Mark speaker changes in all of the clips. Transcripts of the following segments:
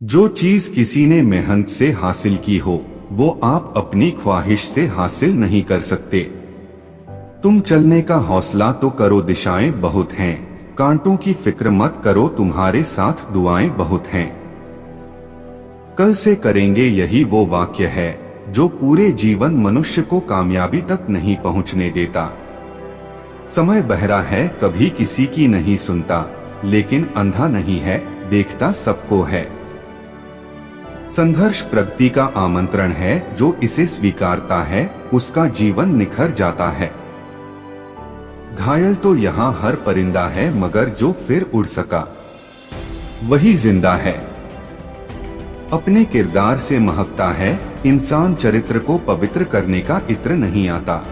Speaker 1: जो चीज किसी ने मेहनत से हासिल की हो वो आप अपनी ख्वाहिश से हासिल नहीं कर सकते। तुम चलने का हौसला तो करो, दिशाएं बहुत हैं, कांटों की फिक्र मत करो, तुम्हारे साथ दुआएं बहुत हैं। कल से करेंगे यही वो वाक्य है जो पूरे जीवन मनुष्य को कामयाबी तक नहीं पहुंचने देता। समय बहरा है, कभी किसी की नहीं सुनता, लेकिन अंधा नहीं है, देखता सबको है। संघर्ष प्रगति का आमंत्रण है, जो इसे स्वीकारता है उसका जीवन निखर जाता है। घायल तो यहाँ हर परिंदा है, मगर जो फिर उड़ सका वही जिंदा है। अपने किरदार से महकता है इंसान, चरित्र को पवित्र करने का इत्र नहीं आता।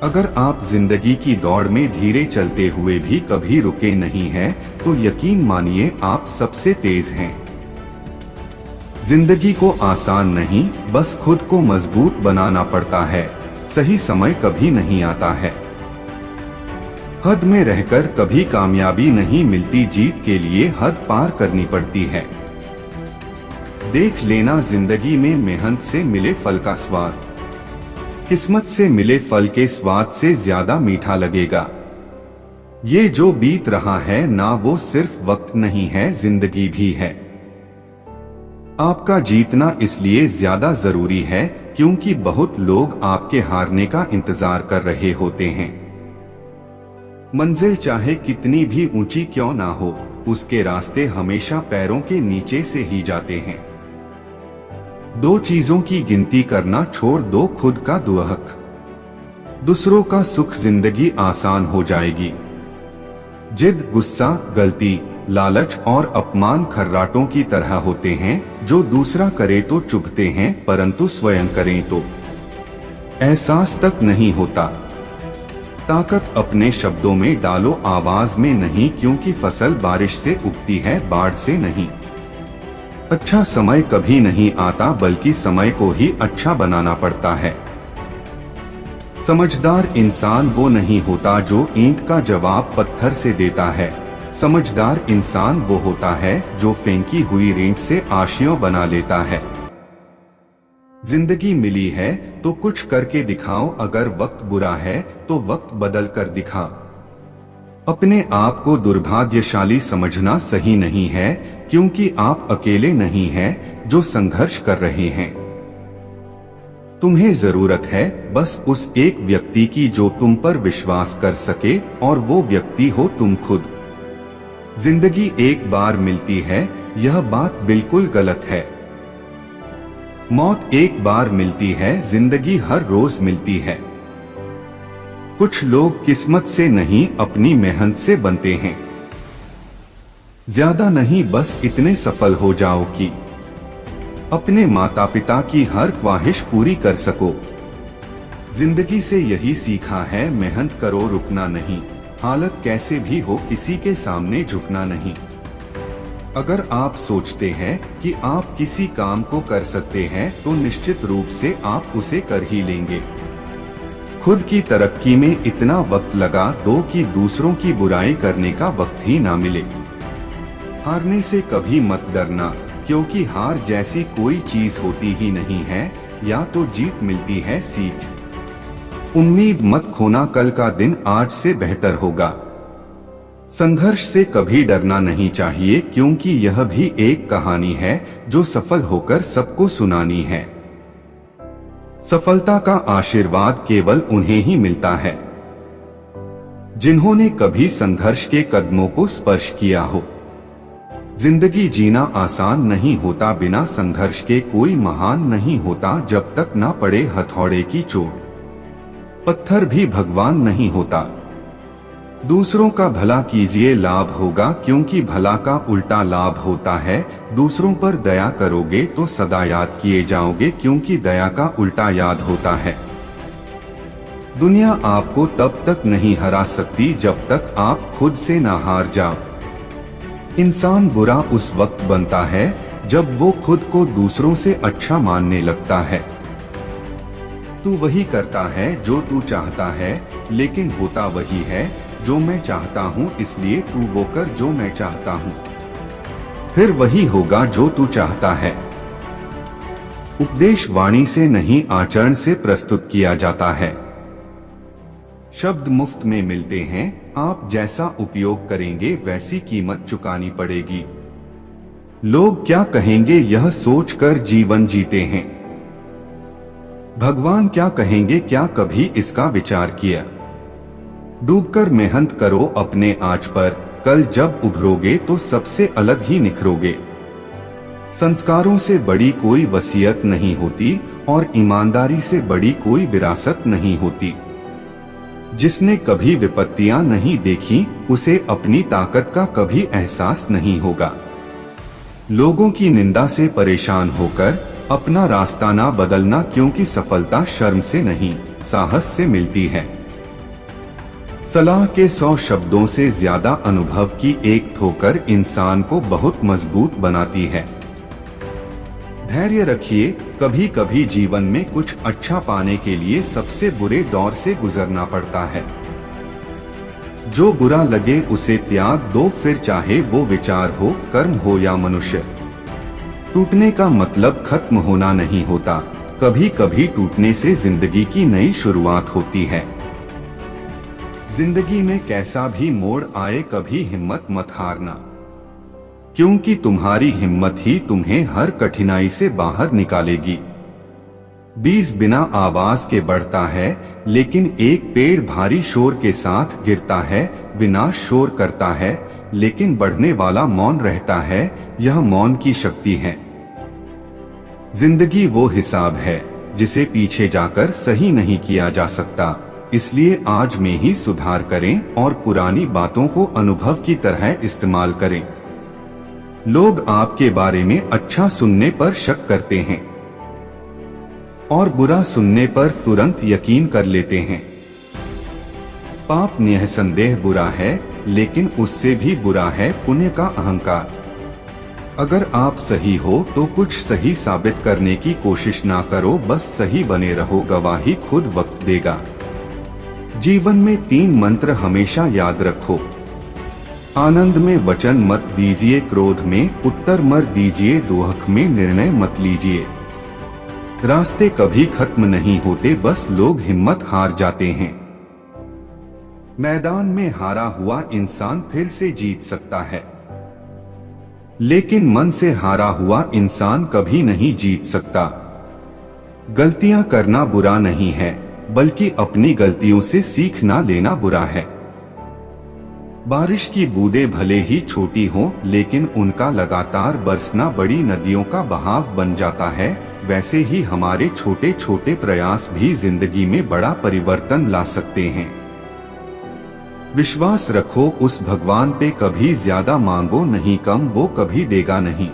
Speaker 1: अगर आप जिंदगी की दौड़ में धीरे चलते हुए भी कभी रुके नहीं हैं, तो यकीन मानिए आप सबसे तेज हैं। जिंदगी को आसान नहीं, बस खुद को मजबूत बनाना पड़ता है। सही समय कभी नहीं आता है। हद में रहकर कभी कामयाबी नहीं मिलती, जीत के लिए हद पार करनी पड़ती है। देख लेना जिंदगी में मेहनत से मिले फल का स्वाद, किस्मत से मिले फल के स्वाद से ज्यादा मीठा लगेगा। ये जो बीत रहा है ना, वो सिर्फ वक्त नहीं है, जिंदगी भी है। आपका जीतना इसलिए ज्यादा जरूरी है क्योंकि बहुत लोग आपके हारने का इंतजार कर रहे होते हैं। मंजिल चाहे कितनी भी ऊंची क्यों ना हो, उसके रास्ते हमेशा पैरों के नीचे से ही जाते हैं। दो चीजों की गिनती करना छोड़ दो, खुद का दुहक, दूसरों का सुख, जिंदगी आसान हो जाएगी। जिद, गुस्सा, गलती, लालच और अपमान खर्राटों की तरह होते हैं, जो दूसरा करे तो चुभते हैं, परंतु स्वयं करें तो एहसास तक नहीं होता। ताकत अपने शब्दों में डालो, आवाज में नहीं, क्योंकि फसल बारिश से उगती है, बाढ़ से नहीं। अच्छा समय कभी नहीं आता, बल्कि समय को ही अच्छा बनाना पड़ता है। समझदार इंसान वो नहीं होता जो ईंट का जवाब पत्थर से देता है। समझदार इंसान वो होता है जो फेंकी हुई ईंट से आशियां बना लेता है। जिंदगी मिली है तो कुछ करके दिखाओ, अगर वक्त बुरा है तो वक्त बदल कर दिखा। अपने आप को दुर्भाग्यशाली समझना सही नहीं है, क्योंकि आप अकेले नहीं हैं जो संघर्ष कर रहे हैं। तुम्हें जरूरत है बस उस एक व्यक्ति की जो तुम पर विश्वास कर सके, और वो व्यक्ति हो तुम खुद। जिंदगी एक बार मिलती है, यह बात बिल्कुल गलत है। मौत एक बार मिलती है, जिंदगी हर रोज मिलती है। कुछ लोग किस्मत से नहीं, अपनी मेहनत से बनते हैं। ज्यादा नहीं, बस इतने सफल हो जाओ कि अपने माता पिता की हर ख्वाहिश पूरी कर सको। जिंदगी से यही सीखा है, मेहनत करो, रुकना नहीं। हालत कैसे भी हो, किसी के सामने झुकना नहीं। अगर आप सोचते हैं कि आप किसी काम को कर सकते हैं, तो निश्चित रूप से आप उसे कर ही लेंगे। खुद की तरक्की में इतना वक्त लगा दो कि दूसरों की बुराई करने का वक्त ही ना मिले। हारने से कभी मत डरना, क्योंकि हार जैसी कोई चीज होती ही नहीं है, या तो जीत मिलती है सीख। उम्मीद मत खोना, कल का दिन आज से बेहतर होगा। संघर्ष से कभी डरना नहीं चाहिए, क्योंकि यह भी एक कहानी है जो सफल होकर सबको सुनानी है। सफलता का आशीर्वाद केवल उन्हें ही मिलता है जिन्होंने कभी संघर्ष के कदमों को स्पर्श किया हो। जिंदगी जीना आसान नहीं होता, बिना संघर्ष के कोई महान नहीं होता। जब तक ना पड़े हथौड़े की चोट, पत्थर भी भगवान नहीं होता। दूसरों का भला कीजिए, लाभ होगा, क्योंकि भला का उल्टा लाभ होता है। दूसरों पर दया करोगे तो सदा याद किए जाओगे, क्योंकि दया का उल्टा याद होता है। दुनिया आपको तब तक नहीं हरा सकती जब तक आप खुद से ना हार जाओ। इंसान बुरा उस वक्त बनता है जब वो खुद को दूसरों से अच्छा मानने लगता है। तू वही करता है जो तू चाहता है, लेकिन होता वही है जो मैं चाहता हूँ, इसलिए तू वो कर जो मैं चाहता हूँ। फिर वही होगा जो तू चाहता है। उपदेश वाणी से नहीं, आचरण से प्रस्तुत किया जाता है। शब्द मुफ्त में मिलते हैं, आप जैसा उपयोग करेंगे वैसी कीमत चुकानी पड़ेगी। लोग क्या कहेंगे यह सोचकर जीवन जीते हैं। भगवान क्या कहेंगे, क्या कभी इसका विचार किया? डूबकर मेहनत करो अपने आज पर, कल जब उभरोगे तो सबसे अलग ही निखरोगे। संस्कारों से बड़ी कोई वसीयत नहीं होती और ईमानदारी से बड़ी कोई विरासत नहीं होती। जिसने कभी विपत्तियां नहीं देखी उसे अपनी ताकत का कभी एहसास नहीं होगा। लोगों की निंदा से परेशान होकर अपना रास्ता ना बदलना, क्योंकि सफलता शर्म से नहीं साहस से मिलती है। सलाह के 100 शब्दों से ज्यादा अनुभव की एक ठोकर इंसान को बहुत मजबूत बनाती है। धैर्य रखिए, कभी कभी जीवन में कुछ अच्छा पाने के लिए सबसे बुरे दौर से गुजरना पड़ता है। जो बुरा लगे उसे त्याग दो, फिर चाहे वो विचार हो, कर्म हो या मनुष्य। टूटने का मतलब खत्म होना नहीं होता, कभी कभी टूटने से जिंदगी की नई शुरुआत होती है। जिंदगी में कैसा भी मोड़ आए कभी हिम्मत मत हारना, क्योंकि तुम्हारी हिम्मत ही तुम्हें हर कठिनाई से बाहर निकालेगी। बीज बिना आवाज के बढ़ता है, लेकिन एक पेड़ भारी शोर के साथ गिरता है। विनाश शोर करता है, लेकिन बढ़ने वाला मौन रहता है। यह मौन की शक्ति है। जिंदगी वो हिसाब है जिसे पीछे जाकर सही नहीं किया जा सकता, इसलिए आज में ही सुधार करें और पुरानी बातों को अनुभव की तरह इस्तेमाल करें। लोग आपके बारे में अच्छा सुनने पर शक करते हैं और बुरा सुनने पर तुरंत यकीन कर लेते हैं। पाप निसंदेह बुरा है, लेकिन उससे भी बुरा है पुण्य का अहंकार। अगर आप सही हो तो कुछ सही साबित करने की कोशिश ना करो, बस सही बने रहो, गवाही खुद वक्त देगा। जीवन में 3 मंत्र हमेशा याद रखो। आनंद में वचन मत दीजिए, क्रोध में उत्तर मत दीजिए, दुख में निर्णय मत लीजिए। रास्ते कभी खत्म नहीं होते, बस लोग हिम्मत हार जाते हैं। मैदान में हारा हुआ इंसान फिर से जीत सकता है, लेकिन मन से हारा हुआ इंसान कभी नहीं जीत सकता। गलतियां करना बुरा नहीं है, बल्कि अपनी गलतियों से सीखना लेना बुरा है। बारिश की बूंदें भले ही छोटी हों, लेकिन उनका लगातार बरसना बड़ी नदियों का बहाव बन जाता है। वैसे ही हमारे छोटे छोटे प्रयास भी जिंदगी में बड़ा परिवर्तन ला सकते हैं। विश्वास रखो उस भगवान पे, कभी ज्यादा मांगो नहीं कम, वो कभी देगा नहीं।